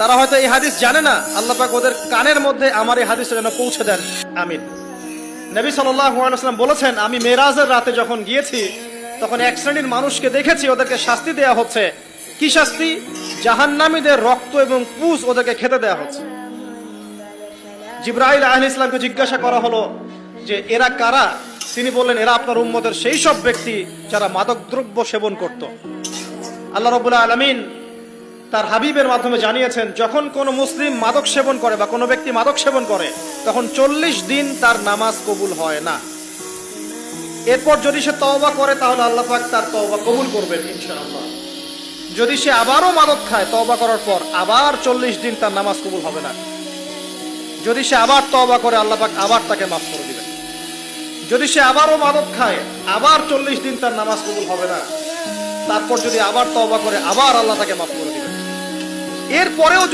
তারা হয়তো এই হাদিস জানে না, আল্লাহ পাক ওদের কানের মধ্যে আমার এই হাদিসটা যেন পৌঁছে দেন, আমিন। নবী সাল্লাল্লাহু আলাইহি ওয়াসাল্লাম বলেছেন, আমি মেরাজের রাতে যখন গিয়েছি তখন এক শ্রেণীর মানুষকে দেখেছি, ওদেরকে শাস্তি দেয়া হচ্ছে। কি শাস্তি? জাহান্নামীদের রক্ত এবং পুজ ওদেরকে খেতে দেয়া হচ্ছে। জিবরাইল আলাইহিস সালামকে জিজ্ঞাসা করা হলো যে এরা কারা? তিনি বললেন, এরা আপনার উম্মতের সেই সব ব্যক্তি যারা মাদকদ্রব্য সেবন করত। আল্লাহ রাব্বুল আলামিন তার হাবিবের মাধ্যমে জানিয়েছেন, যখন কোনো মুসলিম মাদক সেবন করে বা কোনো ব্যক্তি মাদক সেবন করে তখন 40 দিন তার নামাজ কবুল হয় না। এরপর যদি সে তওবা করে তাহলে আল্লাহ পাক তার তওবা কবুল করবেন ইনশাআল্লাহ। যদি সে আবারও মাদক খায় তওবা করার পর, আবার 40 দিন তার নামাজ কবুল হবে না। যদি সে আবার তওবা করে আল্লাহ পাক আবার তাকে মাফ করে দিবেন। যদি সে আবারও মাদক খায় আবার 40 দিন তার নামাজ কবুল হবে না। তারপর যদি আবার তওবা করে আবার আল্লাহ তাকে মাফ করে দিবেন। এরপরেও